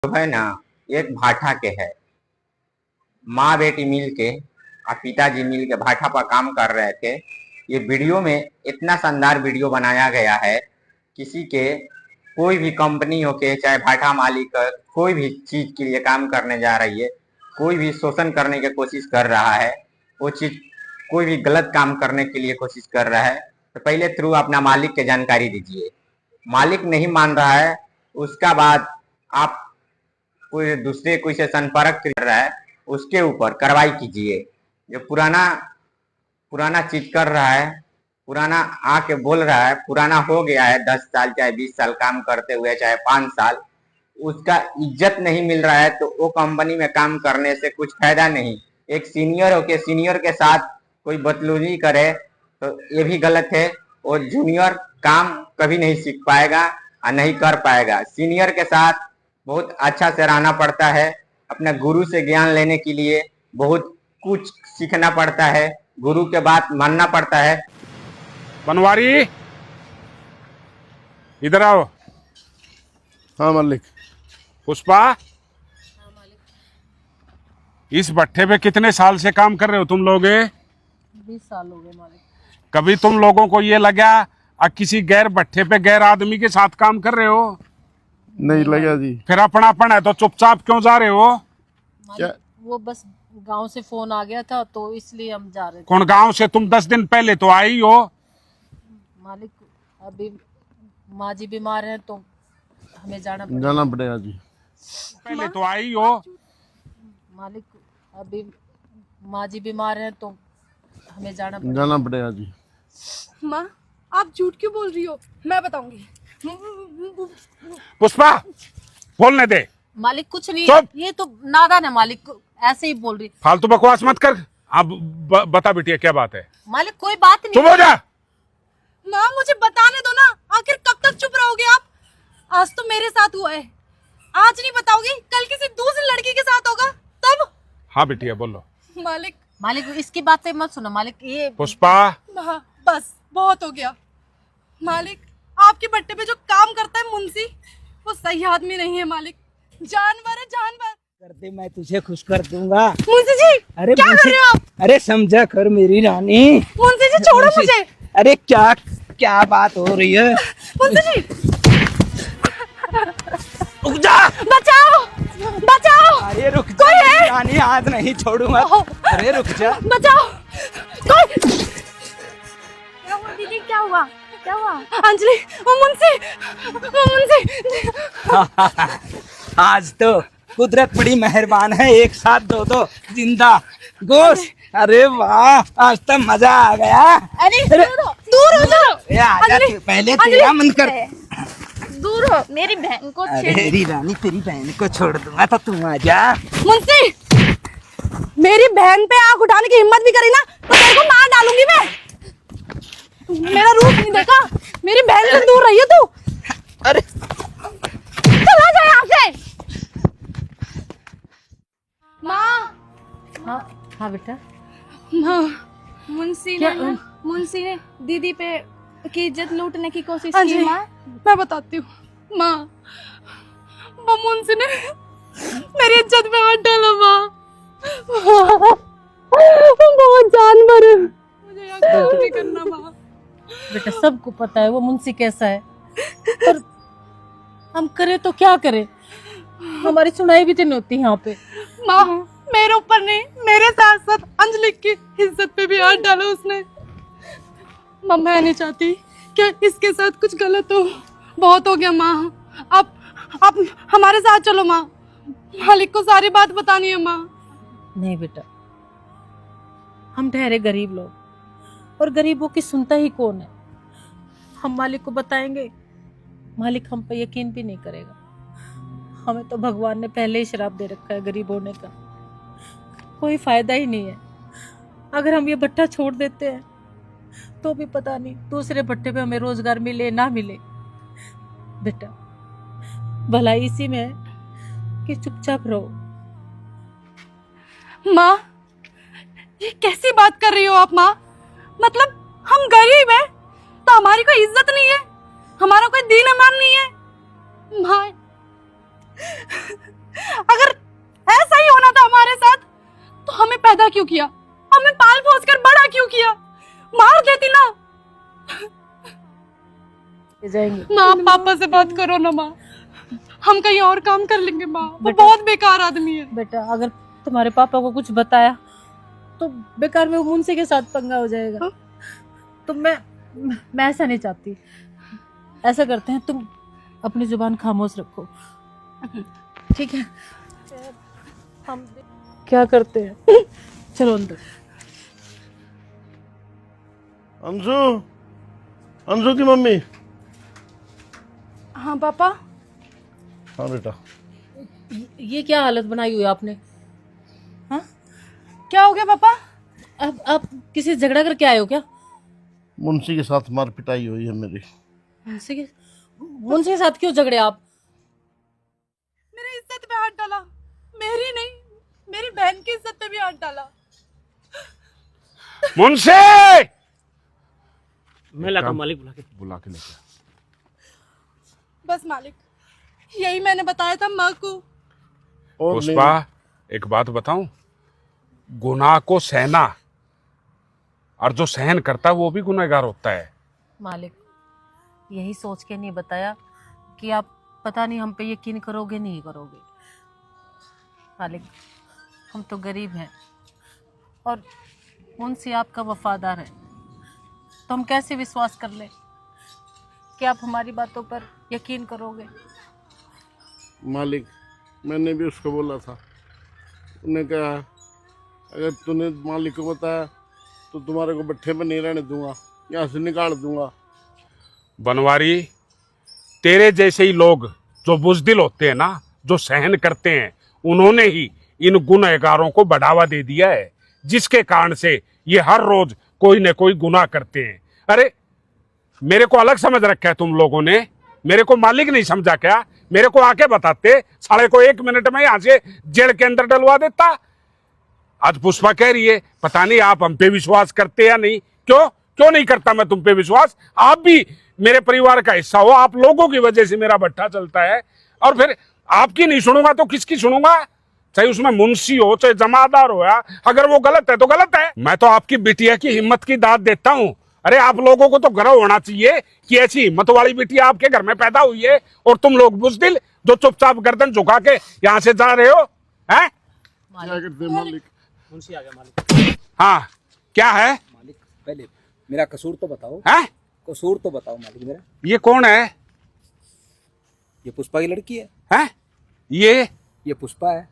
जो है ना, एक भाठा के है। माँ बेटी मिल के और पिताजी मिल के भाठा पर काम कर रहे थे। ये वीडियो में इतना शानदार वीडियो बनाया गया है। किसी के कोई भी कंपनी हो के, चाहे भाठा मालिक कोई भी चीज के लिए काम करने जा रही है, कोई भी शोषण करने की कोशिश कर रहा है, वो चीज कोई भी गलत काम करने के लिए कोशिश कर रहा है, तो पहले थ्रू अपना मालिक की जानकारी दीजिए। मालिक नहीं मान रहा है, उसका बाद आप कोई दूसरे कोई से संपर्क कर रहा है, उसके ऊपर कार्रवाई कीजिए। जो पुराना पुराना चीज कर रहा है, पुराना आके बोल रहा है, पुराना हो गया है 10 साल चाहे 20 साल काम करते हुए, चाहे 5 साल, उसका इज्जत नहीं मिल रहा है, तो वो कंपनी में काम करने से कुछ फायदा नहीं। एक सीनियर होके सीनियर के साथ कोई बदतमीजी करे तो ये भी गलत है। और जूनियर काम कभी नहीं सीख पाएगा और नहीं कर पाएगा। सीनियर के साथ बहुत अच्छा से रहना पड़ता है। अपने गुरु से ज्ञान लेने के लिए बहुत कुछ सीखना पड़ता है, गुरु के बात मानना पड़ता है। बनवारी, इधर आओ। हाँ मालिक। पुष्पा, इस भट्ठे पे कितने साल से काम कर रहे हो तुम लोग? 20 साल हो गए मालिक। कभी तुम लोगों को ये लगा किसी गैर भट्ठे पे गैर आदमी के साथ काम कर रहे हो? नहीं लगा जी। फिर अपनापन है तो चुपचाप क्यों जा रहे हो? क्या? वो बस गांव से फोन आ गया था तो इसलिए हम जा रहे थे। कौन गांव से? तुम 10 दिन पहले तो आई हो। मालिक अभी माँ जी बीमार हैं तो हमें जाना पड़ेगा जी। पहले तो आई हो। मालिक अभी माँ जी बीमार हैं तो हमें जाना पड़ेगा जी। माँ, आप झूठ क्यों बोल रही हो? मैं बताऊंगी। पुष्पा, बोलने दे। मालिक कुछ नहीं, चुप। ये तो नादान है मालिक, ऐसे ही बोल रही। फालतू बकवास मत कर। अब बता बिटिया क्या बात है? मालिक कोई बात नहीं। चुप हो जा। माँ, मुझे बताने दो ना। आखिर कब तक चुप रहोगे आप? आज तो मेरे साथ हुआ है, आज नहीं बताओगी, कल किसी दूसरी लड़की के साथ होगा तब। हाँ बिटिया बोलो। मालिक इसकी बातें मत सुनो मालिक। ये पुष्पा, हाँ, बस बहुत हो गया। मालिक, आपके भट्टे पे जो काम करता है मुंशी, वो सही आदमी नहीं है मालिक। जानवर है, जानवर। कर दे, मैं तुझे खुश कर दूंगा। मुंशी जी, अरे क्या कर रहे हो आप? अरे समझा कर मेरी रानी। मुंशी जी छोड़ो मुझे। अरे क्या क्या बात हो रही है? मुंशी जी रुक जा। बचाओ, बचाओ। अरे रुक जा कोई है? मेरी रानी, आज नहीं छोड़ूंगा। अरे रुक जा। बचाओ। कोई? क्या हुआ दीदी? क्या हुआ? क्या हुआ? अंजलि, वो मुंशी, वो मुंशी। आज तो कुदरत बड़ी मेहरबान है, एक साथ दो जिंदा गोश्त। अरे वाह, आज तो मजा आ गया। अरे दूर हो जाओ। आजा, पहले तेरा मन कर। दूर हो, मेरी बहन को अरे मेरी रानी, तेरी बहन को छोड़ दूंगा तो तुम आजा। मुंशी, मेरी बहन पे आंख उठाने की हिम्मत भी करी ना तो तेरे को मार डालूंगी मैं। तुमने मेरा रूप नहीं देखा, मेरी बहन से दूर रही हो तू। अरे चला जाए यहाँ से। माँ, हाँ बेटा। माँ, मुंशी क्या? ने दीदी पे की इज्जत लूटने की कोशिश की। अंजलि, माँ, मैं बताती हूँ। माँ, वो मुंशी ने मेरी इज्जत पे हाथ डाला। माँ, बहुत जानवर है, मुझे यकीन नहीं करना। माँ बेटा सबको पता है वो मुंशी कैसा है, पर हम करे तो क्या करें, हमारी सुनाई भी तो नहीं होती यहाँ पे। माँ, मेरे ऊपर नहीं, मेरे साथ साथ अंजलि की इज्जत पे भी हाथ डाला उसने। माँ, मैं नहीं चाहती कि इसके साथ कुछ गलत हो। बहुत हो गया माँ, आप हमारे साथ चलो। माँ, मालिक को सारी बात बतानी है। माँ नहीं बेटा, हम ठहरे गरीब लोग और गरीबों की सुनता ही कौन है। हम मालिक को बताएंगे, मालिक हम पे यकीन भी नहीं करेगा। हमें तो भगवान ने पहले ही श्राप दे रखा है गरीब होने का, कोई फायदा ही नहीं है। अगर हम ये भट्टा छोड़ देते हैं तो भी पता नहीं दूसरे भट्टे पे हमें रोजगार मिले ना मिले। बेटा भलाई इसी में है कि चुपचाप रहो। माँ, ये कैसी बात कर रही हो आप? माँ, मतलब हम गरीब हैं तो हमारी कोई इज्जत नहीं है, हमारा कोई दीन ईमान नहीं है? माँ, अगर ऐसा ही होना था हमारे साथ तो हमें पैदा क्यों किया, हमें पाल पोस कर बड़ा क्यों किया, मार देती ना। जाएंगे माँ पापा से बात करो ना माँ, हम कहीं और काम कर लेंगे माँ, वो बेटा- बहुत बेकार आदमी है। बेटा, अगर तुम्हारे पापा को कुछ बताया तो बेकार में वो मुंशी के साथ पंगा हो जाएगा। तो मैं ऐसा नहीं चाहती। ऐसा करते हैं, तुम अपनी जुबान खामोश रखो, ठीक है? हम क्या करते हैं, चलो अंदर। अंशु, अंशु की मम्मी। हाँ पापा। हाँ बेटा। ये क्या हालत बनाई हुई है आपने? हाँ, क्या हो गया पापा? अब आप किसी से झगड़ा करके आए हो क्या? मुंशी के साथ मार पिटाई हुई है मेरी। मुंशी के साथ क्यों झगड़े आप? मेरी इज्जत पे हाथ डाला, मेरी नहीं, मेरी बहन की इज्जत पे भी हाथ डाला। मुंशी, मैं लाता हूं, मालिक बुला के लेके आ। बस मालिक, यही मैंने बताया था माँ को। और पुष्पा, एक बात बताऊं, गुनाह को सहना और जो सहन करता है वो भी गुनहगार होता है। मालिक, यही सोच के नहीं बताया कि आप पता नहीं हम पे यकीन करोगे नहीं करोगे। मालिक, हम तो गरीब हैं और मुंशी आपका वफादार है, तो हम कैसे विश्वास कर लें कि आप हमारी बातों पर यकीन करोगे? मालिक, मैंने भी उसको बोला था, उन्हें कहा अगर तूने मालिक को बताया तो तुम्हारे को भट्ठे पर नहीं रहने दूंगा, यहाँ से निकाल दूंगा। बनवारी, तेरे जैसे ही लोग जो बुजदिल होते हैं ना, जो सहन करते हैं, उन्होंने ही इन गुनहगारों को बढ़ावा दे दिया है, जिसके कारण से ये हर रोज कोई न कोई गुनाह करते हैं। अरे मेरे को अलग समझ रखा है तुम लोगों ने, मेरे को मालिक नहीं समझा क्या? मेरे को आके बताते, साले को 1 मिनट में यहाँ से जेल के अंदर डलवा देता। आज पुष्पा कह रही है पता नहीं आप हम पे विश्वास करते या नहीं। क्यों नहीं करता मैं तुम पे विश्वास? आप भी मेरे परिवार का हिस्सा हो, आप लोगों की वजह से मेरा भट्ठा चलता है, और फिर आपकी नहीं सुनूंगा तो किसकी सुनूंगा? चाहे उसमें मुंशी हो चाहे जमादार हो, या अगर वो गलत है तो गलत है। मैं तो आपकी बिटिया की हिम्मत की दाद देता हूँ। अरे आप लोगों को तो गर्व होना चाहिए कि ऐसी हिम्मत वाली बिटिया आपके घर में पैदा हुई है, और तुम लोग बुजदिल जो चुपचाप गर्दन झुका के यहाँ से जा रहे हो। हैं? क्या करते हैं मालिक? मुंशी आ गया मालिक। हाँ, क्या है? मालिक पहले मेरा कसूर तो बताओ। हैं? कसूर तो बताओ मालिक मेरा। ये कौन है? ये पुष्पा की लड़की है। हैं? ये पुष्पा है।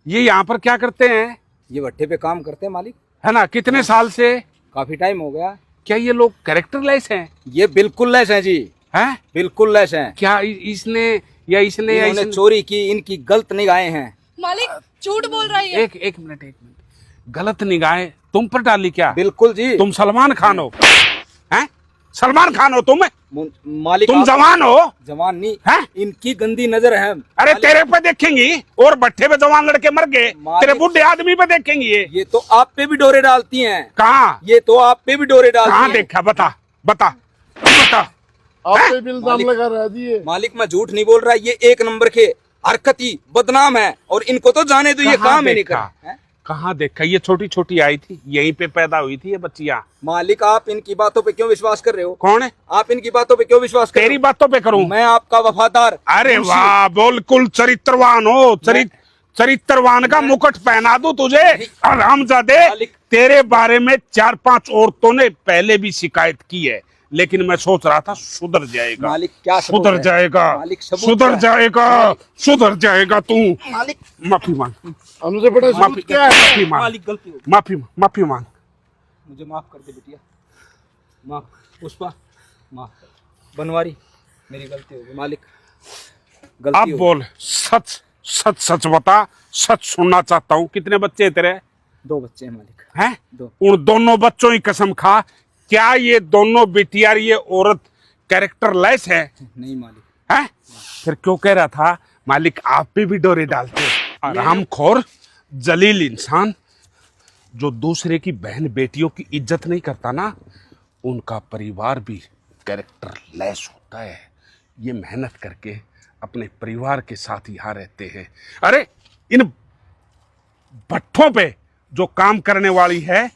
ये यहाँ पर क्या करते हैं? ये भट्ठे पे काम करते हैं मालिक। है ना? कितने साल से? काफी टाइम हो गया। क्या ये लोग कैरेक्टरलेस हैं? ये बिल्कुल लेस हैं जी, हैं? बिल्कुल लेस हैं। क्या इसने या इसने या इन्होंने इसने चोरी की, इनकी गलत निगाहें हैं। मालिक झूठ बोल रही है। एक मिनट गलत निगाहें तुम पर डाली क्या? बिल्कुल जी। तुम सलमान खान हो? हैं? सलमान खान हो तुम? मालिक तुम जवान हो? जवान नहीं हैं? इनकी गंदी नजर है। अरे तेरे पे देखेंगी, और भट्ठे पे जवान लड़के मर गए, मालिक- तेरे बुढ़े आदमी पे देखेंगी। ये तो आप पे भी डोरे डालती हैं। कहाँ? ये तो आप पे भी डोरे डालती कहाँ हैं। देखा? बता। आप पे भी इल्जाम मालिक- लगा रहा है जी ये। मालिक मैं झूठ नहीं बोल रहा, ये 1 नंबर के हरकती बदनाम है, और इनको तो जाने दो, ये कहाँ काम ही नहीं देखा? कर। कहाँ देखा? ये छोटी छोटी आई थी, यहीं पे पैदा हुई थी ये बच्चियां। मालिक आप इनकी बातों पे क्यों विश्वास कर रहे हो? कौन है? आप इनकी बातों पे क्यों विश्वास कर रहे तेरी हो? बातों पे करूं? मैं आपका वफादार। अरे मुंशी। वाह, बिल्कुल चरित्रवान हो। चरित्रवान का मुकुट पहना दूं तुझे? हरामजादे, मालिक- तेरे बारे में 4-5 औरतों ने पहले भी शिकायत की है, लेकिन मैं सोच रहा था सुधर जाएगा। मालिक क्या सबूत सुधर है? जाएगा, मालिक सबूत सुधर क्या है? जाएगा, सुधर जाएगा तू। मालिक माफी मांग, हमसे बड़ा सबूत माफी क्या है? माफी मांग, मालिक गलती हो, माफी मांग। मुझे माफ कर दे बिटिया, माफ। पुष्पा माफ कर। बनवारी मेरी गलती हो गई मालिक, गलती अब हो गई। बोल, सच बता, सच सुनना चाहता हूँ। कितने बच्चे हैं तेरे? 2 बच्चे हैं मालिक। हैं? 2। उन दोनों बच्चों की कसम खा, क्या ये दोनों बिटिया ये औरत कैरेक्टरलेस है? नहीं मालिक। हैं? फिर क्यों कह रहा था मालिक आप पे भी डोरे डालते? हरामखोर जलील इंसान जो दूसरे की बहन बेटियों की इज्जत नहीं करता ना, उनका परिवार भी कैरेक्टरलेस होता है। ये मेहनत करके अपने परिवार के साथ यहाँ रहते हैं। अरे इन भट्ठों पे जो काम करने वाली है,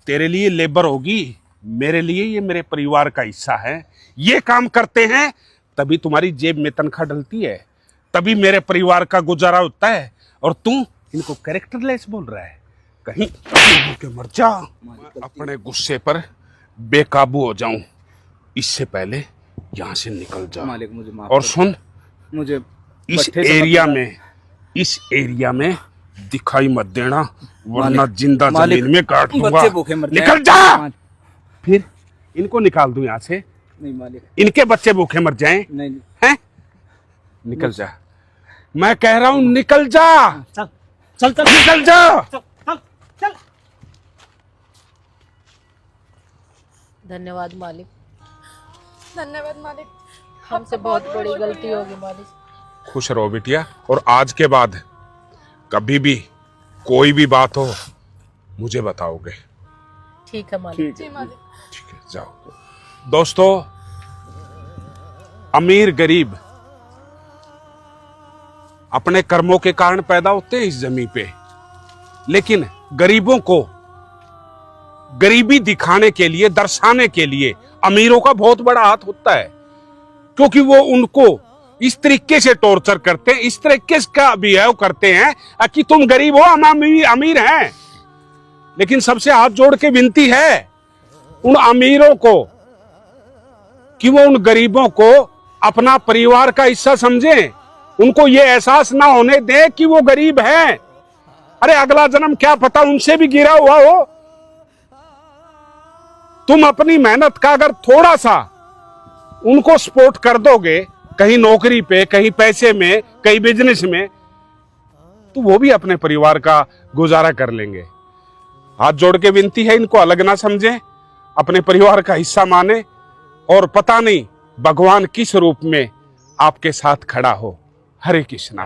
तेरे लिए लेबर होगी, मेरे लिए ये मेरे परिवार का हिस्सा है। ये काम करते हैं तभी तुम्हारी जेब में तनख्वाह डलती है, तभी मेरे परिवार का गुजारा होता है। और तू इनको कैरेक्टरलेस बोल रहा है, कहीं के मर जा। अपने गुस्से पर बेकाबू हो जाऊं इससे पहले यहाँ से निकल जा। मालिक मुझे माफ और कर सुन, मुझे इस भट्ठे से एरिया में दिखाई मत देना, वरना मालिक, जिंदा मालिक, जमीन में काट दूंगा। बच्चे भूखे मर जाएं। निकल जा। फिर इनको निकाल दूं यहाँ से, नहीं मालिक, इनके बच्चे भूखे मर जाएं। नहीं हैं? निकल जा, मैं कह रहा हूं निकल जा। चल चल चल निकल जा। चल चल चल। धन्यवाद मालिक, धन्यवाद मालिक, हमसे बहुत बड़ी गलती होगी मालिक। खुश रहो बिटिया, और आज के बाद कभी भी कोई भी बात हो मुझे बताओगे। ठीक है मालिक। जी मालिक। ठीक है, जाओ। दोस्तों, अमीर गरीब अपने कर्मों के कारण पैदा होते हैं इस जमीन पे, लेकिन गरीबों को गरीबी दिखाने के लिए, दर्शाने के लिए अमीरों का बहुत बड़ा हाथ होता है, क्योंकि वो उनको इस तरीके से टॉर्चर करते हैं, इस तरीके का बिहेव करते हैं कि तुम गरीब हो, हम अमीर हैं। लेकिन सबसे हाथ जोड़ के विनती है उन अमीरों को कि वो उन गरीबों को अपना परिवार का हिस्सा समझें, उनको ये एहसास ना होने दे कि वो गरीब हैं। अरे अगला जन्म क्या पता उनसे भी गिरा हुआ हो। तुम अपनी मेहनत का अगर थोड़ा सा उनको सपोर्ट कर दोगे, कहीं नौकरी पे, कहीं पैसे में, कहीं बिजनेस में, तो वो भी अपने परिवार का गुजारा कर लेंगे। हाथ जोड़ के विनती है, इनको अलग ना समझें, अपने परिवार का हिस्सा माने, और पता नहीं भगवान किस रूप में आपके साथ खड़ा हो। हरे कृष्णा।